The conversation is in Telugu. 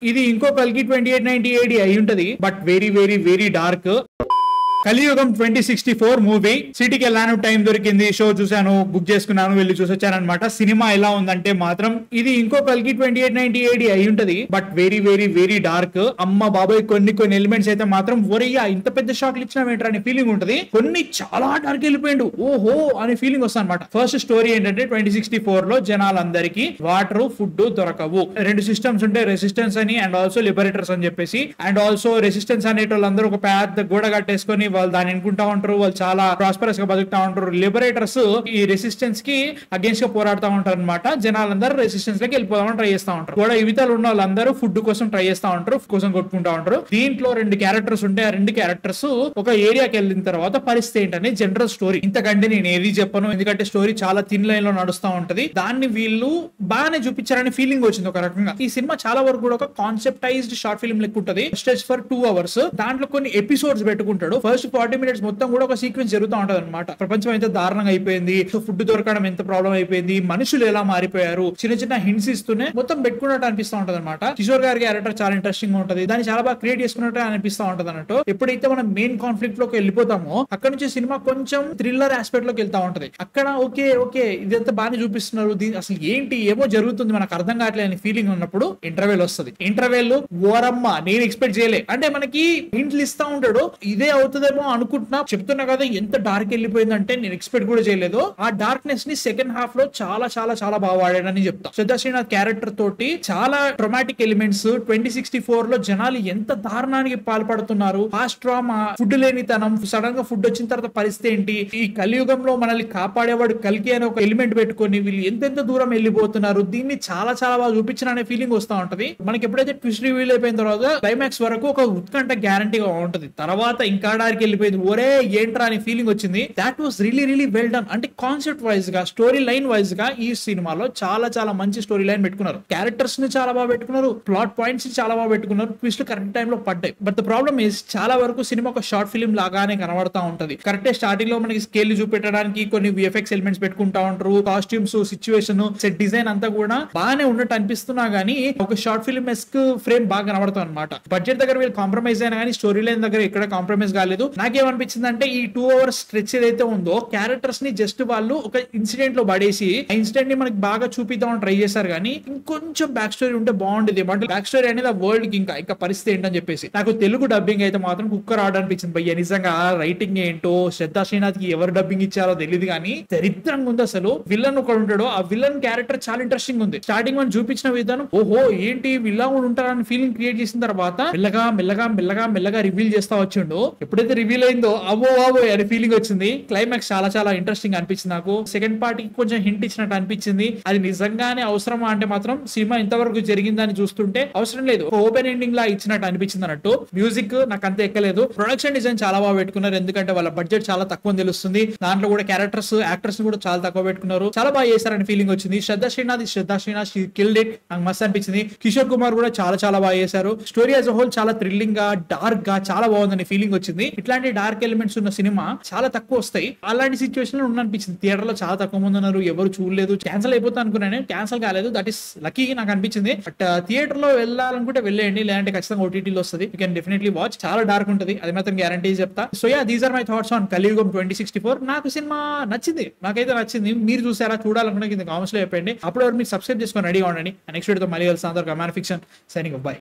ఇది ఇంకో కల్కి 2898 అయి ఉంటది. But very very very dark. కలియుగం 2064 మూవీ. సిటీకి వెళ్ళాను, టైం దొరికింది, షో చూసాను, బుక్ చేసుకున్నాను, వెళ్ళి చూసొచ్చానమాట. సినిమా ఎలా ఉందంటే మాత్రం ఇది ఇంకో కల్కి 2898 అయి ఉంటది. But very very very dark. అమ్మ బాబాయ్, కొన్ని ఎలిమెంట్స్ అయితే మాత్రం ఒరయ్యా ఇంత పెద్ద షాట్లు ఇచ్చినామేంట్రా అనే ఫీలింగ్ ఉంటది. కొన్ని చాలా డార్క్ వెళ్ళిపోయిండు, ఓహో అనే ఫీలింగ్ వస్తుంది అనమాట. ఫస్ట్ స్టోరీ ఏంటంటే 2064 లో జనాలందరికీ వాటర్, ఫుడ్ దొరకవు. రెండు సిస్టమ్స్ ఉంటాయి, రెసిస్టెన్స్ అని అండ్ ఆల్సో లిబరేటర్స్ అని చెప్పేసి. అండ్ ఆల్సో రెసిస్టెన్స్ అనేటోళ్ళందరూ ఒక పెద్ద గోడ కట్టేసుకొని వాళ్ళు దాన్ని ఎన్నుకుంటా ఉంటారు. వాళ్ళు చాలా ప్రాస్పరస్ గా బతుకుతా ఉంటారు. లిబరేటర్స్ ఈ రెసిస్టెన్స్ కి అగేన్స్ట్ గా పోరాడుతూ ఉంటారు అనమాట. జనాలందరూ రెసిస్టెన్స్ లోకి వెళ్ళిపోదామని ట్రై చేస్తా ఉంటారు. కూడా యువతలు ఉన్న వాళ్ళందరూ ఫుడ్ కోసం ట్రై చేస్తా ఉంటారు, కోసం కొట్టుకుంటా ఉంటారు. దీంట్లో రెండు క్యారెక్టర్స్ ఉంటాయి. ఆ రెండు క్యారెక్టర్స్ ఒక ఏరియాకి వెళ్ళిన తర్వాత పరిస్థితి ఏంటని జనరల్ స్టోరీ. ఇంతకంటే నేను ఏది చెప్పను, ఎందుకంటే స్టోరీ చాలా థిన్ లైన్ లో నడుస్తా ఉంటది. దాన్ని వీళ్ళు బాగానే చూపించారని ఫీలింగ్ వచ్చింది ఒక రకంగా. ఈ సినిమా చాలా వరకు కూడా ఒక కాన్సెప్టైజ్డ్ షార్ట్ ఫిల్మ్ లెక్క ఉంటది. Stretch for 2 hours. దాంట్లో కొన్ని ఎపిసోడ్స్ పెట్టుకుంటాడు. ఫస్ట్ 40 minutes మొత్తం కూడా ఒక సీక్వెన్స్ జరుగుతూ ఉంటది అనమాట. ప్రపంచం ఎంత దారుణంగా అయిపోయింది, ఫుడ్ దొరకడం ఎంత ప్రాబ్లం అయిపోయింది, మనుషులు ఎలా మారిపోయారు, చిన్న చిన్న హింట్స్ ఇస్తూనే మొత్తం పెట్టుకున్నట్టు అనిపిస్తూ ఉంటది అనమాట. కిషోర్ గారి క్యారెక్టర్ చాలా ఇంట్రెస్టింగ్ గా ఉంటది. దాన్ని చాలా బాగా క్రియేట్ చేసుకున్నట్టు అనిపిస్తూ ఉంటది అన్నట్టు. ఎప్పుడైతే మనం మెయిన్ కాన్ఫ్లిక్ట్ లోకి వెళ్ళిపోతామో అక్కడ నుంచి సినిమా కొంచెం థ్రిల్లర్ ఆస్పెక్ట్ లోకి వెళ్తా ఉంటది. అక్కడ ఓకే ఇదంతా బాగానే చూపిస్తున్నారు, అసలు ఏంటి ఏమో జరుగుతుంది మనకు అర్థం కావట్లేదు అని ఫీలింగ్ ఉన్నప్పుడు ఇంటర్వెల్ వస్తుంది. ఇంటర్వెల్ ఓరమ్మ నేను ఎక్స్పెక్ట్ చేయలే. అంటే మనకి హింట్లు ఇస్తా ఉంటాడు, ఇదే అవుతుందేమో అనుకుంటున్నా, చెప్తున్నా కదా ఎంత డార్క్ వెళ్ళిపోయిందంటే నేను ఎక్స్పెక్ట్ కూడా చేయలేదు. ఆ డార్క్నెస్ ని సెకండ్ హాఫ్ లో చాలా చాలా చాలా బాగా వాడాడని చెప్తా. శ్రద్ధా శ్రీనాథ్ క్యారెక్టర్ తోటి చాలా ట్రమాటిక్ ఎలిమెంట్స్. 2064 లో జనాలు ఎంత దారుణానికి పాల్పడుతున్నారు, ఆ ట్రామా, ఫుడ్ లేనితనం, సడన్ గా ఫుడ్ వచ్చిన తర్వాత పరిస్థితి ఏంటి, ఈ కలియుగంలో మనల్ని కాపాడేవాడు కల్కి అనే ఒక ఎలిమెంట్ పెట్టుకొని వీళ్ళు ఎంతెంత దూరం వెళ్ళిపోతున్నారు, దీన్ని చాలా చాలా బాగా చూపించిన అనే ఫీలింగ్ వస్తా ఉంటది. మనకి ఎప్పుడైతే ట్విస్ట్ రివీల్ అయిపోయిన తర్వాత క్లైమాక్స్ వరకు ఒక ఉత్కంఠ గ్యారంటీగా ఉంటది. తర్వాత ఇంకా డార్క్ వెళ్ళిపోయింది, ఒరే ఏంట్రా అనే ఫీలింగ్ వచ్చింది. That was really well done. అంటే కాన్సెప్ట్ వైజ్ గా, స్టోరీ లైన్ వైజ్ గా ఈ సినిమాలో చాలా చాలా మంచి స్టోరీ లైన్ పెట్టుకున్నారు. క్యారెక్టర్స్ ని చాలా బాగా పెట్టుకున్నారు, ప్లాట్ పాయింట్స్ ని చాలా బాగా పెట్టుకున్నారు, ట్విస్ట్ కరెక్ట్ టైం లో పడ్డాయి. బట్ ద ప్రాబ్లమ్ ఇస్ చాలా వరకు సినిమా ఒక షార్ట్ ఫిల్మ్ లాగానే కనబడతా ఉంటది. కరెక్ట్ స్టార్టింగ్ లో మనకి స్కేల్ చూపెట్టడానికి కొన్ని విఎఫ్ఎక్స్ ఎలిమెంట్స్ పెట్టుకుంటా ఉంటారు. కాస్ట్యూమ్స్, సిచ్యువేషన్, సెట్ డిజైన్ అంతా కూడా బాగానే ఉన్నట్టు అనిపిస్తున్నా గానీ ఒక షార్ట్ ఫిల్మ్ ఎస్క్ ఫ్రేమ్ బాగా కనబడతాం అనమాట. బడ్జెట్ దగ్గర వీళ్ళు కాంప్రమైజ్ అయినా కానీ స్టోరీ లైన్ దగ్గర ఎక్కడ కాంప్రమైజ్ కాలేదు. నాకేమనిపించింది అంటే ఈ 2 hours స్ట్రెచ్ ఏదైతే ఉందో క్యారెక్టర్స్ ని జస్ట్ వాళ్ళు ఒక ఇన్సిడెంట్ లో పడేసి ఆ ఇన్సిడెంట్ ని మనకి బాగా చూపిద్దామని ట్రై చేశారు. కానీ ఇంకొంచెం బ్యాక్ స్టోరీ ఉంటే బాగుండేది. అంటే బ్యాక్ స్టోరీ అనేది ఆ వరల్డ్ కి ఇంకా పరిస్థితి ఏంటని చెప్పేసి. నాకు తెలుగు డబ్బింగ్ అయితే మాత్రం కుక్కర్ ఆర్డర్ అనిపించింది భయ్య. నిజంగా రైటింగ్ ఏంటో, శ్రద్ధా శ్రీనాథ్ కి ఎవరు డబ్బింగ్ ఇచ్చారో తెలియదు కానీ దరిద్రంగా ఉంది అసలు. విలన్ ఒకడు ఉంటాడు, ఆ విలన్ క్యారెక్టర్ చాలా ఇంట్రెస్టింగ్ ఉంది. స్టార్టింగ్ మనం చూపించిన విధానం ఓహో ఏంటి విల్లా కూడా ఉంటారని ఫీలింగ్ క్రియేట్ చేసిన తర్వాత మెల్లగా రివీల్ చేస్తా వచ్చిండు. ఎప్పుడైతే రివీల్ అయిందో అవో అనే ఫీలింగ్ వచ్చింది. క్లైమాక్స్ చాలా చాలా ఇంట్రెస్టింగ్ అనిపించింది నాకు. సెకండ్ పార్ట్ కి కొంచెం హింట్ ఇచ్చినట్టు అనిపించింది. అది నిజంగానే అవసరమా అంటే మాత్రం సినిమా ఇంతవరకు జరిగిందని చూస్తుంటే అవసరం లేదు, ఓపెన్ ఎండింగ్ లా ఇచ్చినట్టు అనిపించింది అన్నట్టు. మ్యూజిక్ నాకు అంత ఎక్కలేదు. ప్రొడక్షన్ డిజైన్ చాలా బాగా పెట్టుకున్నారు, ఎందుకంటే వాళ్ళ బడ్జెట్ చాలా తక్కువ తెలుస్తుంది. దాంట్లో కూడా క్యారెక్టర్స్, యాక్టర్స్ కూడా చాలా తక్కువ పెట్టుకున్నారు. చాలా బాగా చేశారని ఫీలింగ్ వచ్చింది. శ్రద్ధా శ్రీనాథ్ కిల్డ్ ఇట్, నాకు మస్త్ అనిపించింది. కిషోర్ కుమార్ కూడా చాలా చాలా బాగా చేశారు. స్టోరీ యాజ్ అ హోల్ చాలా థ్రిల్లింగ్ గా, డార్క్ గా చాలా బాగుందని ఫీలింగ్ వచ్చింది. ఇట్లాంటి డార్క్ ఎలిమెంట్స్ ఉన్న సినిమా చాలా తక్కువ వస్తాయి. అలాంటి సిచ్యువేషన్ లో అనిపించింది. థియేటర్ లో చాలా తక్కువ మంది ఉన్నారు, ఎవరు చూడలేదు, క్యాన్సిల్ అయిపోతా అనుకున్నాను. క్యాన్సిల్ కాలేదు, దట్ ఈస్ లక్కీ నాకు అనిపించింది. బట్ థియేటర్ లో వెళ్ళాలనుకుంటే వెళ్ళేయండి, లేదంటే ఖచ్చితంగా ఓటీటీలో వస్తుంది. You can definitely watch. చాలా డార్క్ ఉంటుంది, అది మాత్రం గ్యారంటీ చెప్తా. So ya, these are my thoughts on Kaliyugam 2064. నాకు సినిమా నచ్చింది, నాకైతే నచ్చింది. మీరు చూసారా, చూడాలనుకున్నా కింద కామెంట్స్ లో చెప్పండి. అప్పుడు మీరు సబ్స్క్రైబ్ చేసుకొని రెడీగా ఉండండి. నెక్స్ట్ వీడియోతో మళ్ళీ కలిసి అందరూ కమాన్ ఫిక్షన్ సైనింగ్ ఆఫ్. బై.